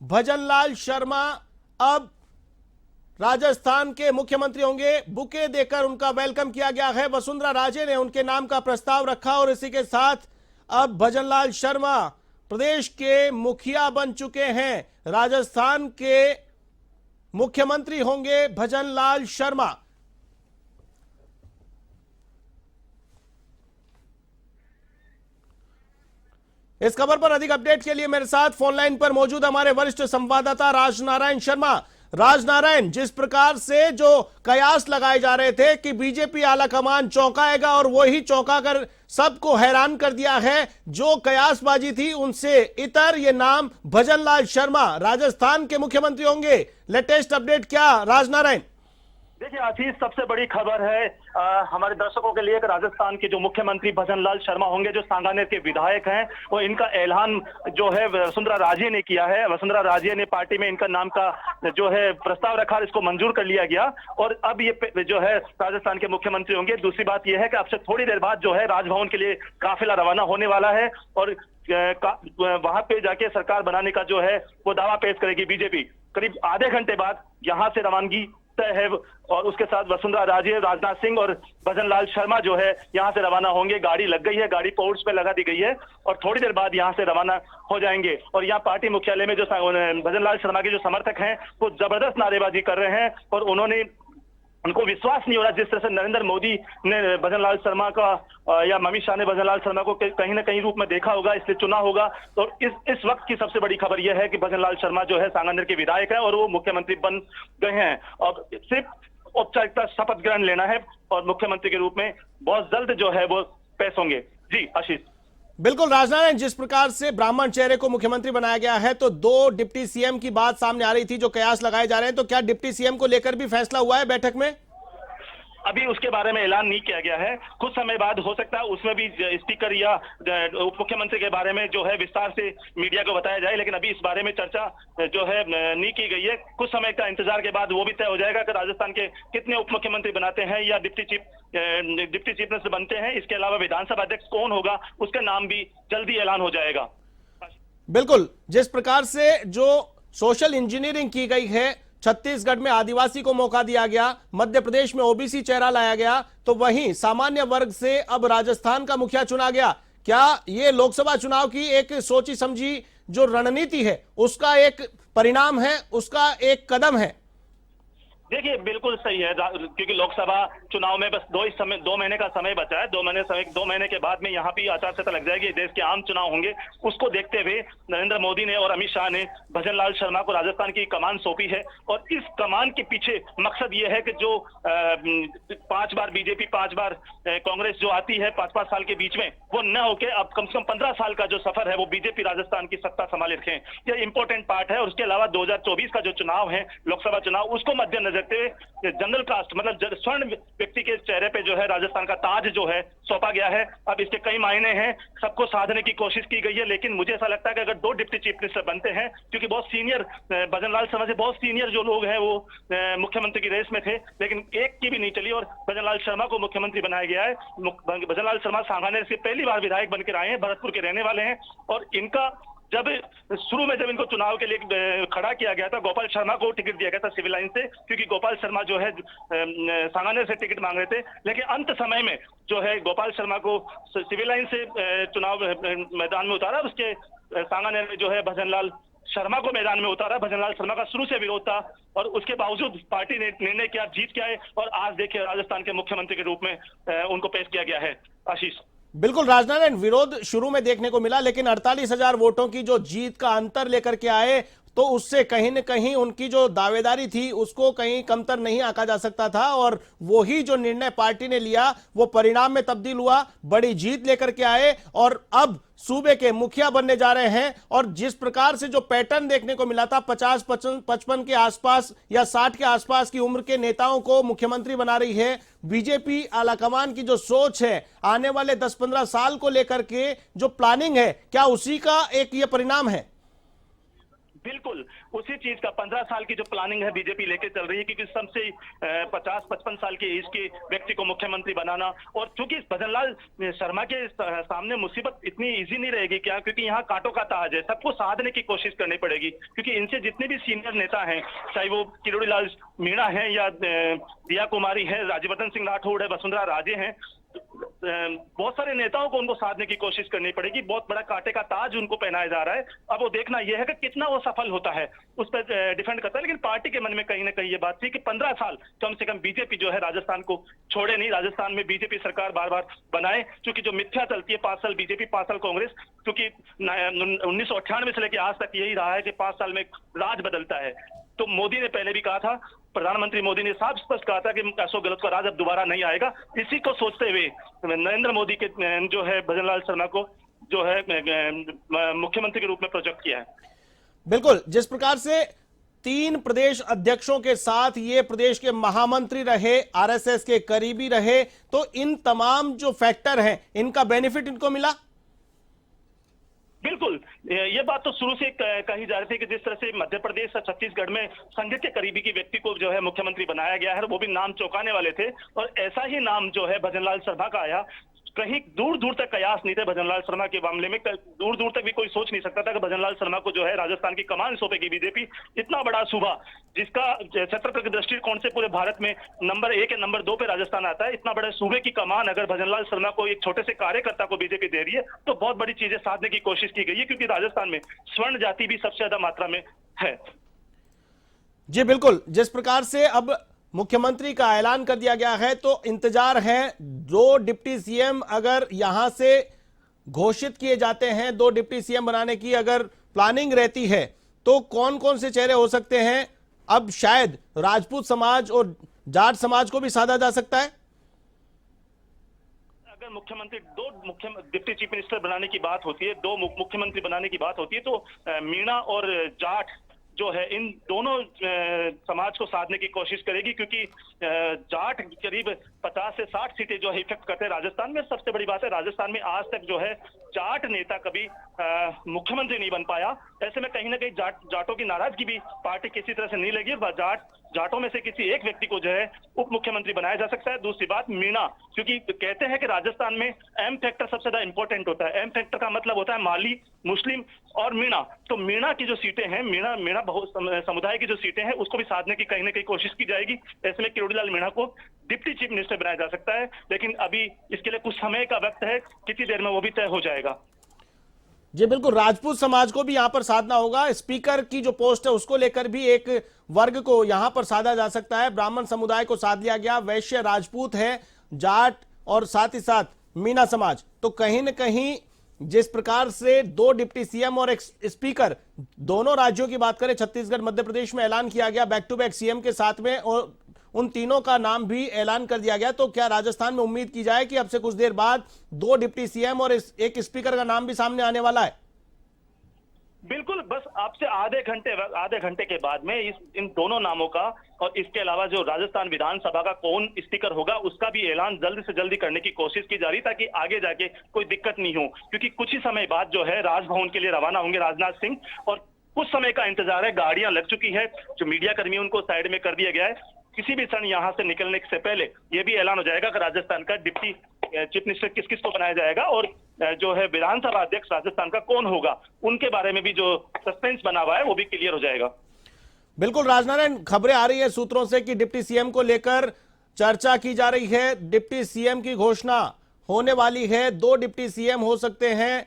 भजनलाल शर्मा अब राजस्थान के मुख्यमंत्री होंगे। बुके देकर उनका वेलकम किया गया है। वसुंधरा राजे ने उनके नाम का प्रस्ताव रखा और इसी के साथ अब भजनलाल शर्मा प्रदेश के मुखिया बन चुके हैं। राजस्थान के मुख्यमंत्री होंगे भजनलाल शर्मा। इस खबर पर अधिक अपडेट के लिए मेरे साथ फोन लाइन पर मौजूद हमारे वरिष्ठ संवाददाता राजनारायण शर्मा। राजनारायण, जिस प्रकार से जो कयास लगाए जा रहे थे कि बीजेपी आलाकमान चौंकाएगा और वही चौंका कर सबको हैरान कर दिया है, जो कयासबाजी थी उनसे इतर ये नाम भजनलाल शर्मा राजस्थान के मुख्यमंत्री होंगे। लेटेस्ट अपडेट क्या राजनारायण? देखिए आशीष, सबसे बड़ी खबर है हमारे दर्शकों के लिए कि राजस्थान के जो मुख्यमंत्री भजनलाल शर्मा होंगे, जो सांगानेर के विधायक हैं, वो इनका ऐलान जो है वसुंधरा राजे ने किया है। वसुंधरा राजे ने पार्टी में इनका नाम का जो है प्रस्ताव रखा, इसको मंजूर कर लिया गया और अब ये जो है राजस्थान के मुख्यमंत्री होंगे। दूसरी बात यह है कि अब से थोड़ी देर बाद जो है राजभवन के लिए काफिला रवाना होने वाला है और वहां पे जाके सरकार बनाने का जो है वो दावा पेश करेगी बीजेपी। करीब आधे घंटे बाद यहाँ से रवानगी तय है और उसके साथ वसुंधरा राजे, राजनाथ सिंह और भजनलाल शर्मा जो है यहाँ से रवाना होंगे। गाड़ी लग गई है, गाड़ी पोर्ट्स पे लगा दी गई है और थोड़ी देर बाद यहाँ से रवाना हो जाएंगे। और यहाँ पार्टी मुख्यालय में जो भजनलाल शर्मा के जो समर्थक हैं वो जबरदस्त नारेबाजी कर रहे हैं और उनको विश्वास नहीं हो रहा जिस तरह से नरेंद्र मोदी ने भजनलाल शर्मा का या अमित शाह ने भजनलाल शर्मा को कहीं ना कहीं रूप में देखा होगा, इसलिए चुना होगा। तो इस वक्त की सबसे बड़ी खबर यह है कि भजनलाल शर्मा जो है सांगानेर के विधायक है और वो मुख्यमंत्री बन गए हैं। अब सिर्फ औपचारिकता शपथ ग्रहण लेना है और मुख्यमंत्री के रूप में बहुत जल्द जो है वो पेश होंगे। जी आशीष। बिल्कुल राजनारायण, जिस प्रकार से ब्राह्मण चेहरे को मुख्यमंत्री बनाया गया है तो दो डिप्टी सीएम की बात सामने आ रही थी, जो कयास लगाए जा रहे हैं, तो क्या डिप्टी सीएम को लेकर भी फैसला हुआ है बैठक में? अभी उसके बारे में ऐलान नहीं किया गया है। कुछ समय बाद हो सकता है उसमें भी स्पीकर या उप मुख्यमंत्री के बारे में जो है विस्तार से मीडिया को बताया जाए, लेकिन अभी इस बारे में चर्चा जो है नहीं की गई है। कुछ समय का इंतजार के बाद वो भी तय हो जाएगा कि राजस्थान के कितने उप मुख्यमंत्री बनाते हैं या डिप्टी चीफ मिनिस्टर बनते हैं। इसके अलावा विधानसभा अध्यक्ष कौन होगा उसका नाम भी जल्दी ऐलान हो जाएगा। बिल्कुल, जिस प्रकार से जो सोशल इंजीनियरिंग की गई है, छत्तीसगढ़ में आदिवासी को मौका दिया गया, मध्य प्रदेश में ओबीसी चेहरा लाया गया, तो वहीं सामान्य वर्ग से अब राजस्थान का मुखिया चुना गया। क्या ये लोकसभा चुनाव की एक सोची समझी जो रणनीति है उसका एक परिणाम है, उसका एक कदम है? देखिए बिल्कुल सही है, क्योंकि लोकसभा चुनाव में बस 2 महीने का समय बचा है। 2 महीने के बाद में यहाँ भी आचार संहिता लग जाएगी, देश के आम चुनाव होंगे। उसको देखते हुए नरेंद्र मोदी ने और अमित शाह ने भजनलाल शर्मा को राजस्थान की कमान सौंपी है और इस कमान के पीछे मकसद ये है कि जो 5 बार बीजेपी 5 बार कांग्रेस जो आती है 5-5 साल के बीच में, वो न होके अब कम से कम 15 साल का जो सफर है वो बीजेपी राजस्थान की सत्ता संभाले रखें। यह इंपॉर्टेंट पार्ट है। और उसके अलावा 2024 का जो चुनाव है लोकसभा चुनाव, उसको मद्देनजर जनरल कास्ट मतलब स्वर्ण व्यक्ति के चेहरे पे जो है राजस्थान का ताज जो है सौंपा गया है। अब इसके कई मायने हैं, सबको साधने की कोशिश की गई है, लेकिन मुझे ऐसा लगता है कि अगर 2 डिप्टी चीफ मिनिस्टर बनते हैं, क्योंकि बहुत सीनियर भजनलाल शर्मा से बहुत सीनियर जो लोग हैं वो मुख्यमंत्री की रेस में थे, लेकिन एक की भी नहीं चली और भजनलाल शर्मा को मुख्यमंत्री बनाया गया है। भजनलाल शर्मा सांगानेर से पहली बार विधायक बनकर आए हैं, भरतपुर के रहने वाले हैं और इनका जब शुरू में जब इनको चुनाव के लिए खड़ा किया गया था, गोपाल शर्मा को टिकट दिया गया था सिविल लाइन से, क्योंकि गोपाल शर्मा जो है सांगानेर से टिकट मांग रहे थे। लेकिन अंत समय में जो है गोपाल शर्मा को सिविल लाइन से चुनाव मैदान में उतारा, उसके सांगानेर में जो है भजनलाल शर्मा को मैदान में उतारा। भजनलाल शर्मा का शुरू से विरोध था और उसके बावजूद पार्टी ने निर्णय किया, जीत के आए और आज देखिए राजस्थान के मुख्यमंत्री के रूप में उनको पेश किया गया है। आशीष। बिल्कुल राजनारायण, विरोध शुरू में देखने को मिला, लेकिन 48,000 वोटों की जो जीत का अंतर लेकर के आए तो उससे कहीं न कहीं उनकी जो दावेदारी थी उसको कहीं कमतर नहीं आंका जा सकता था और वही जो निर्णय पार्टी ने लिया वो परिणाम में तब्दील हुआ, बड़ी जीत लेकर के आए और अब सूबे के मुखिया बनने जा रहे हैं। और जिस प्रकार से जो पैटर्न देखने को मिला था, 50-55 के आसपास या 60 के आसपास की उम्र के नेताओं को मुख्यमंत्री बना रही है बीजेपी आलाकमान की जो सोच है आने वाले 10-15 साल को लेकर के जो प्लानिंग है, क्या उसी का एक ये परिणाम है? बिल्कुल उसी चीज का 15 साल की जो प्लानिंग है बीजेपी लेके चल रही है, क्योंकि सबसे 50-55 साल के एज के व्यक्ति को मुख्यमंत्री बनाना। और चूंकि भजनलाल शर्मा के सामने मुसीबत इतनी इजी नहीं रहेगी क्या, क्योंकि यहाँ कांटों का ताज है, सबको साधने की कोशिश करनी पड़ेगी। क्योंकि इनसे जितने भी सीनियर नेता हैं, चाहे वो किरोड़ी लाल मीणा है या दिया कुमारी है, राज्यवर्धन सिंह राठौड़ है, वसुंधरा राजे हैं, बहुत सारे नेताओं को उनको साधने की कोशिश करनी पड़ेगी। बहुत बड़ा कांटे का ताज उनको पहनाया जा रहा है। अब वो देखना यह है कि कितना वो सफल होता है, उस पर डिपेंड करता है। लेकिन पार्टी के मन में कहीं ना कहीं ये बात थी कि 15 साल कम से कम बीजेपी जो है राजस्थान को छोड़े नहीं, राजस्थान में बीजेपी सरकार बार बार बनाए। क्योंकि जो मिथ्या चलती है 5 साल बीजेपी 5 साल कांग्रेस, क्योंकि 1998 से लेकर आज तक यही रहा है कि 5 साल में राज बदलता है। तो मोदी ने पहले भी कहा था, प्रधानमंत्री मोदी ने साफ स्पष्ट कहा था कि अशोक गहलोत का राज अब दोबारा नहीं आएगा। इसी को सोचते हुए नरेंद्र मोदी के जो है भजनलाल शर्मा को जो है मुख्यमंत्री के रूप में प्रोजेक्ट किया है। बिल्कुल, जिस प्रकार से 3 प्रदेश अध्यक्षों के साथ ये प्रदेश के महामंत्री रहे, आरएसएस के करीबी रहे, तो इन तमाम जो फैक्टर हैं इनका बेनिफिट इनको मिला। बिल्कुल, ये बात तो शुरू से कही जा रही थी कि जिस तरह से मध्य प्रदेश और छत्तीसगढ़ में संघ के करीबी की व्यक्ति को जो है मुख्यमंत्री बनाया गया है, वो भी नाम चौंकाने वाले थे। और ऐसा ही नाम जो है भजनलाल शर्मा का आया। कहीं दूर दूर तक कयास नहीं थे भजनलाल शर्मा के मामले में। दूर दूर तक भी कोई सोच नहीं सकता था कि भजनलाल शर्मा को जो है राजस्थान की कमान सौंपेगी बीजेपी। इतना बड़ा सूबा जिसका क्षेत्रफल के दृष्टिकोण से पूरे भारत में नंबर 1 या नंबर 2 पे राजस्थान आता है, इतना बड़े सूबे की कमान अगर भजनलाल शर्मा को एक छोटे से कार्यकर्ता को बीजेपी दे रही है तो बहुत बड़ी चीजें साधने की कोशिश की गई है। क्योंकि राजस्थान में स्वर्ण जाति भी सबसे ज्यादा मात्रा में है। जी बिल्कुल, जिस प्रकार से अब मुख्यमंत्री का ऐलान कर दिया गया है तो इंतजार है 2 डिप्टी सीएम अगर यहां से घोषित किए जाते हैं, 2 डिप्टी सीएम बनाने की अगर प्लानिंग रहती है तो कौन कौन से चेहरे हो सकते हैं। अब शायद राजपूत समाज और जाट समाज को भी साधा जा सकता है। अगर मुख्यमंत्री 2 डिप्टी चीफ मिनिस्टर बनाने की बात होती है, 2 मुख्यमंत्री बनाने की बात होती है, तो मीणा और जाट जो है इन दोनों समाज को साधने की कोशिश करेगी। क्योंकि जाट करीब 50 से 60 सीटें जो है इफेक्ट करते हैं राजस्थान में। सबसे बड़ी बात है राजस्थान में आज तक जो है जाट नेता कभी मुख्यमंत्री नहीं बन पाया। ऐसे में कहीं ना कहीं जाटों की नाराजगी भी पार्टी किसी तरह से नहीं लगी। जाटों में से किसी एक व्यक्ति को जो है उप मुख्यमंत्री बनाया जा सकता है। दूसरी बात मीणा, क्योंकि कहते हैं कि राजस्थान में एम फैक्टर सबसे ज्यादा इंपॉर्टेंट होता है। एम फैक्टर का मतलब होता है माली, मुस्लिम और मीणा। तो मीणा की जो सीटें हैं, मीणा बहुत समुदाय की जो सीटें हैं उसको भी साधने की कहीं ना कहीं कोशिश की जाएगी। ऐसे में किरोड़ी लाल मीणा को डिप्टी चीफ मिनिस्टर बनाया जा सकता है। लेकिन अभी इसके लिए कुछ समय का वक्त है, कितनी देर में वो भी तय हो जाएगा। जी बिल्कुल, राजपूत समाज को भी यहां पर साधना होगा। स्पीकर की जो पोस्ट है उसको लेकर भी एक वर्ग को यहां पर साधा जा सकता है। ब्राह्मण समुदाय को साध लिया गया, वैश्य राजपूत है, जाट और साथ ही साथ मीणा समाज। तो कहीं न कहीं जिस प्रकार से 2 डिप्टी सीएम और एक स्पीकर, दोनों राज्यों की बात करें, छत्तीसगढ़ मध्य प्रदेश में ऐलान किया गया बैक टू बैक सीएम के साथ में, और उन तीनों का नाम भी ऐलान कर दिया गया। तो क्या राजस्थान में उम्मीद की जाए कि अब से कुछ देर बाद 2 डिप्टी सीएम और एक स्पीकर का नाम भी सामने आने वाला है? बिल्कुल, बस आपसे आधे घंटे के बाद में इन दोनों नामों का और इसके अलावा जो राजस्थान विधानसभा का कौन स्पीकर होगा उसका भी ऐलान जल्दी से जल्दी करने की कोशिश की जा रही, ताकि आगे जाके कोई दिक्कत नहीं हो। क्योंकि कुछ ही समय बाद जो है राजभवन के लिए रवाना होंगे राजनाथ सिंह, और कुछ समय का इंतजार है। गाड़ियां लग चुकी है, जो मीडिया कर्मी उनको साइड में कर दिया गया है। किसी भी क्षण यहां से निकलने से पहले यह भी ऐलान हो जाएगा कि राजस्थान का डिप्टी चीफ मिनिस्टर किस किस को बनाया जाएगा, और जो है विधानसभा अध्यक्ष राजस्थान का कौन होगा, उनके बारे में भी जो सस्पेंस बना हुआ है वो भी क्लियर हो जाएगा। बिल्कुल राजनारायण, खबरें आ रही है सूत्रों से कि डिप्टी सीएम को लेकर चर्चा की जा रही है। डिप्टी सीएम की घोषणा होने वाली है। 2 डिप्टी सीएम हो सकते हैं।